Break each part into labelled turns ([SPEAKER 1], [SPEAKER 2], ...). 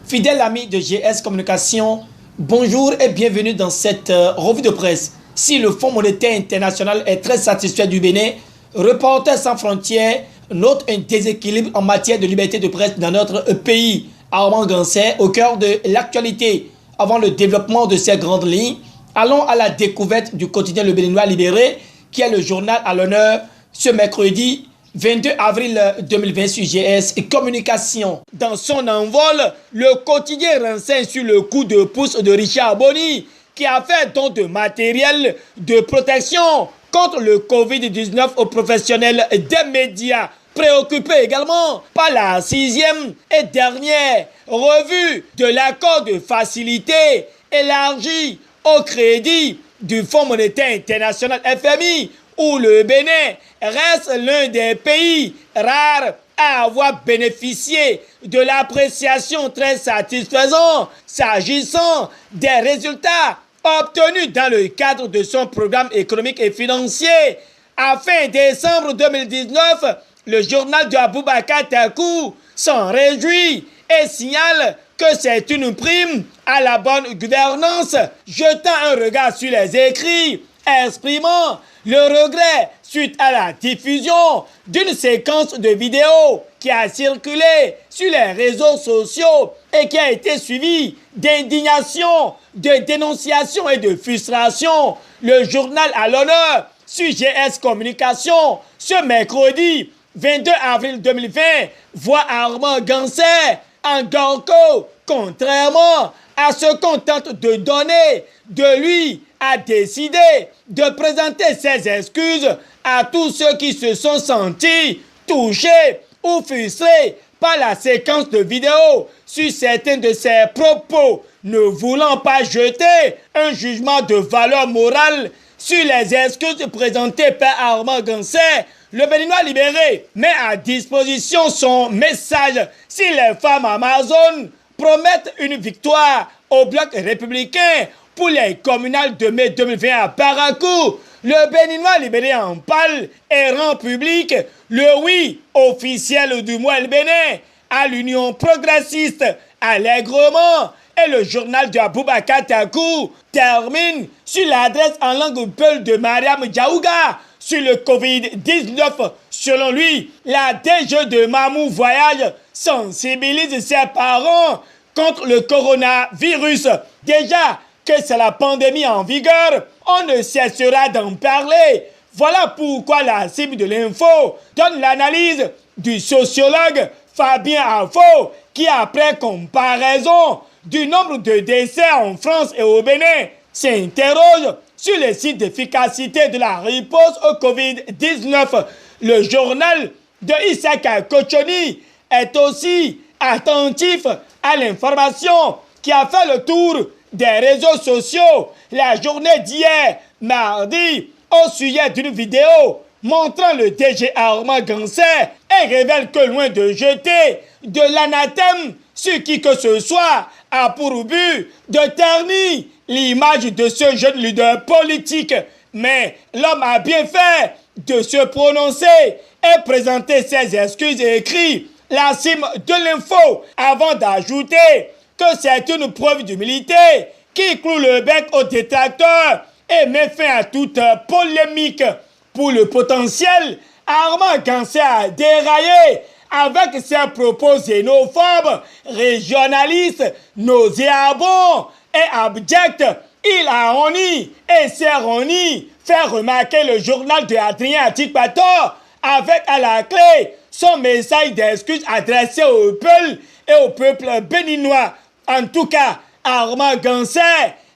[SPEAKER 1] Fidèles amis de GS Communication, bonjour et bienvenue dans cette revue de presse. Si le Fonds monétaire international est très satisfait du Bénin, Reporters sans frontières note un déséquilibre en matière de liberté de presse dans notre pays. Armand Gansé, au cœur de l'actualité. Avant le développement de ces grandes lignes, allons à la découverte du quotidien Le Béninois Libéré, qui est le journal à l'honneur ce mercredi 22 avril 2020 sur GS Communication. Dans son envol, le quotidien renseigne sur le coup de pouce de Richard Boni, qui a fait don de matériel de protection contre le Covid-19 aux professionnels des médias. Préoccupé également par la 6e et dernière revue de l'accord de facilité élargi au crédit du Fonds monétaire international FMI, où le Bénin reste l'un des pays rares à avoir bénéficié de l'appréciation très satisfaisante s'agissant des résultats obtenus dans le cadre de son programme économique et financier. À fin décembre 2019, le journal de Aboubacar Takou s'en réjouit et signale que c'est une prime à la bonne gouvernance, jetant un regard sur les écrits, exprimant le regret suite à la diffusion d'une séquence de vidéos qui a circulé sur les réseaux sociaux et qui a été suivie d'indignation, de dénonciation et de frustration. Le journal à l'honneur sur GS Communication ce mercredi 22 avril 2020 voit Armand Gansé en Gorko, contrairement à ce qu'on tente de donner, de lui a décidé de présenter ses excuses à tous ceux qui se sont sentis touchés ou frustrés par la séquence de vidéos sur certains de ses propos, ne voulant pas jeter un jugement de valeur morale sur les excuses présentées par Armand Gansé. Le Béninois Libéré met à disposition son message si les femmes Amazon promettent une victoire au bloc républicain pour les communales de mai 2020 à Parakou. Le Béninois Libéré en parle et rend public le oui officiel du mois le Bénin à l'Union progressiste allègrement. Et le journal de Aboubacar Takou termine sur l'adresse en langue peul de Mariam Diaouga sur le Covid-19. Selon lui, la DG de Mamou Voyage sensibilise ses parents contre le coronavirus. Déjà que c'est la pandémie en vigueur, on ne cessera d'en parler. Voilà pourquoi la cible de l'info donne l'analyse du sociologue Fabien Afo, qui après comparaison du nombre de décès en France et au Bénin, s'interroge sur les sites d'efficacité de la riposte au Covid-19. Le journal de Issaka Kochoni est aussi attentif à l'information qui a fait le tour des réseaux sociaux la journée d'hier, mardi, au sujet d'une vidéo montrant le DG Armand Gansé et révèle que loin de jeter de l'anathème sur qui que ce soit a pour but de ternir l'image de ce jeune leader politique. Mais l'homme a bien fait de se prononcer et présenter ses excuses et écrit la cime de l'info avant d'ajouter que c'est une preuve d'humilité qui cloue le bec aux détracteurs et met fin à toute polémique. Pour le potentiel, Armand Gansé a déraillé avec ses propos xénophobes, régionalistes, nauséabonds et abjects. Il a honni et s'est ronni, fait remarquer le journal de Adrien Atikpato avec à la clé son message d'excuse adressé au peuple et au peuple béninois. En tout cas, Armand Gansé,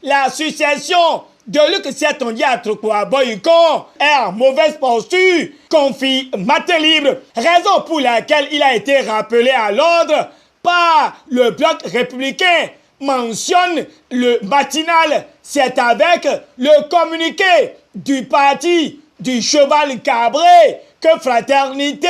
[SPEAKER 1] l'association de Luc Siatondia à Trokoa Boycon est en mauvaise posture, confie Matin Libre, raison pour laquelle il a été rappelé à l'ordre par le bloc républicain, mentionne le matinal. C'est avec le communiqué du parti du cheval cabré que Fraternité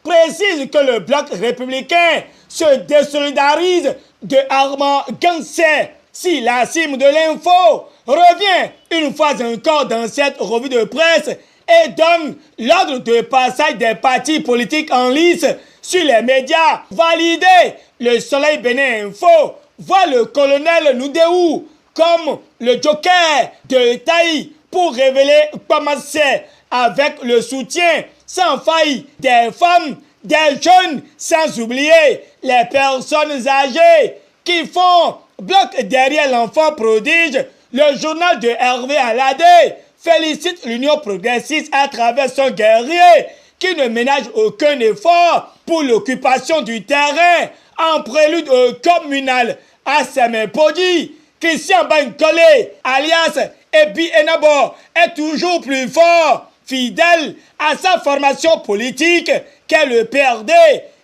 [SPEAKER 1] précise que le bloc républicain se désolidarise de Armand Gansé. Si la cime de l'info revient une fois encore dans cette revue de presse et donne l'ordre de passage des partis politiques en lice sur les médias validés, le Soleil Bénin Info voit le colonel Noudéou comme le joker de taille pour révéler comment c'est avec le soutien sans faille des femmes, des jeunes, sans oublier les personnes âgées qui font bloc derrière l'enfant prodige. Le journal de Hervé Alade félicite l'Union progressiste à travers son guerrier qui ne ménage aucun effort pour l'occupation du terrain en prélude communal à Semempodi. Christian Bankole, alias Ebi Enabo, est toujours plus fort, fidèle à sa formation politique qu'est le PRD.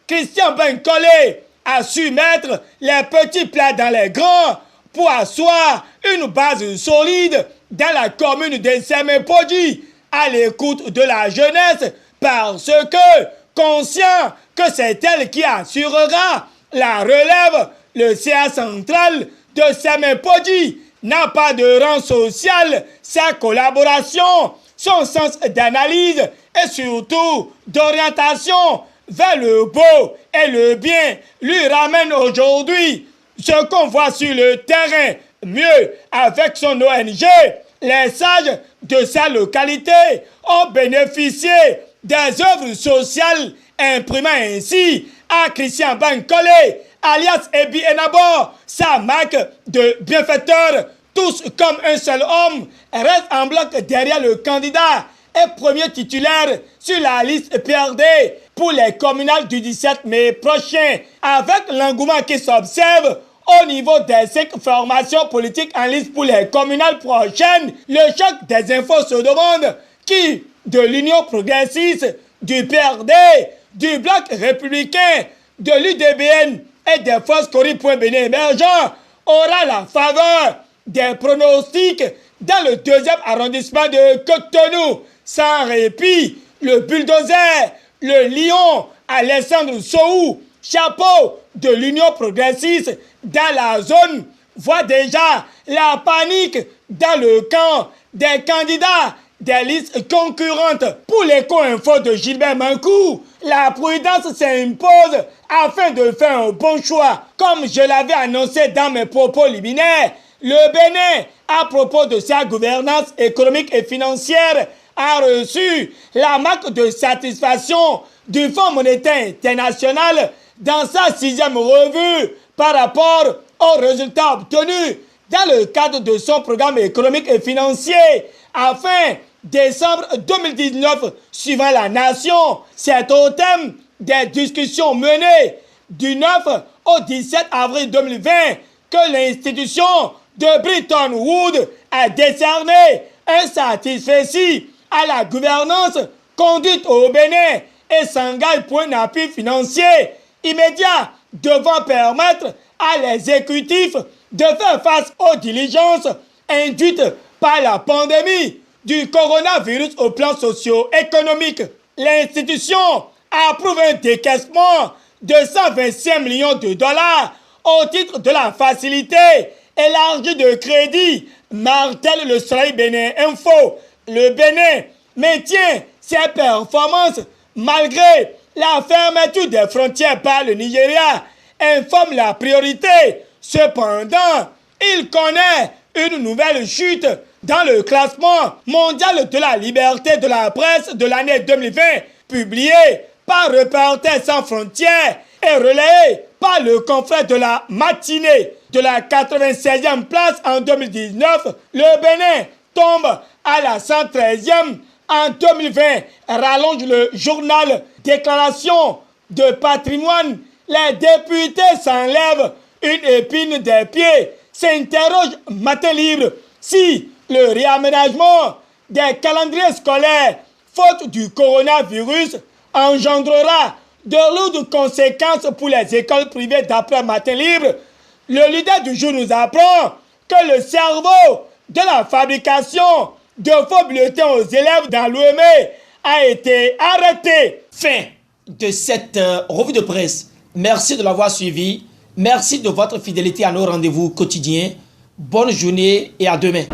[SPEAKER 1] Christian Bankole a su mettre les petits plats dans les grands pour asseoir une base solide dans la commune de Semempodi, à l'écoute de la jeunesse, parce que, conscient que c'est elle qui assurera la relève, le CA central de Semempodi n'a pas de rang social. Sa collaboration, son sens d'analyse et surtout d'orientation vers le beau et le bien lui ramène aujourd'hui ce qu'on voit sur le terrain. Mieux, avec son ONG, les sages de sa localité ont bénéficié des œuvres sociales, imprimant ainsi à Christian Bankole, alias Ebi Enabo, sa marque de bienfaiteur. Tous comme un seul homme restent en bloc derrière le candidat et premier titulaire sur la liste PRD pour les communales du 17 mai prochain. Avec l'engouement qui s'observe au niveau des 5 formations politiques en liste pour les communales prochaines, le choc des infos se demande qui de l'Union progressiste, du PRD, du Bloc républicain, de l'UDBN et des forces Cori.Bénin émergents aura la faveur des pronostics dans le 2e arrondissement de Cotonou. Sans répit, le bulldozer, le lion Alessandro Sow, chapeau de l'Union progressiste dans la zone, voit déjà la panique dans le camp des candidats des listes concurrentes. Pour l'éco-info de Gilbert Mankou, la prudence s'impose afin de faire un bon choix. Comme je l'avais annoncé dans mes propos liminaires, le Bénin, à propos de sa gouvernance économique et financière, a reçu la marque de satisfaction du Fonds monétaire international dans sa 6e revue par rapport aux résultats obtenus dans le cadre de son programme économique et financier à fin décembre 2019 suivant la nation. C'est au thème des discussions menées du 9 au 17 avril 2020 que l'institution de Bretton Woods a décerné un satisfecit à la gouvernance conduite au Bénin et s'engage pour un appui financier immédiat devant permettre à l'exécutif de faire face aux diligences induites par la pandémie du coronavirus au plan socio-économique. L'institution approuve un décaissement de 125 millions de dollars au titre de la facilité élargie de crédit, martèle le Soleil Bénin Info. Le Bénin maintient ses performances malgré la fermeture des frontières par le Nigeria, informe la priorité. Cependant, il connaît une nouvelle chute dans le classement mondial de la liberté de la presse de l'année 2020, publié par Reporters sans frontières et relayé par le confrère de la matinée. De la 96e place en 2019, le Bénin tombe à la 113e en 2020, rallonge le journal Déclaration de patrimoine. Les députés s'enlèvent une épine des pieds, s'interrogent Matin Libre si le réaménagement des calendriers scolaires, faute du coronavirus, engendrera de lourdes conséquences pour les écoles privées d'après Matin Libre. Le leader du jour nous apprend que le cerveau de la fabrication de faux bulletins aux élèves dans l'OME a été arrêté. Fin de cette revue de presse. Merci de l'avoir suivi. Merci de votre fidélité à nos rendez-vous quotidiens. Bonne journée et à demain.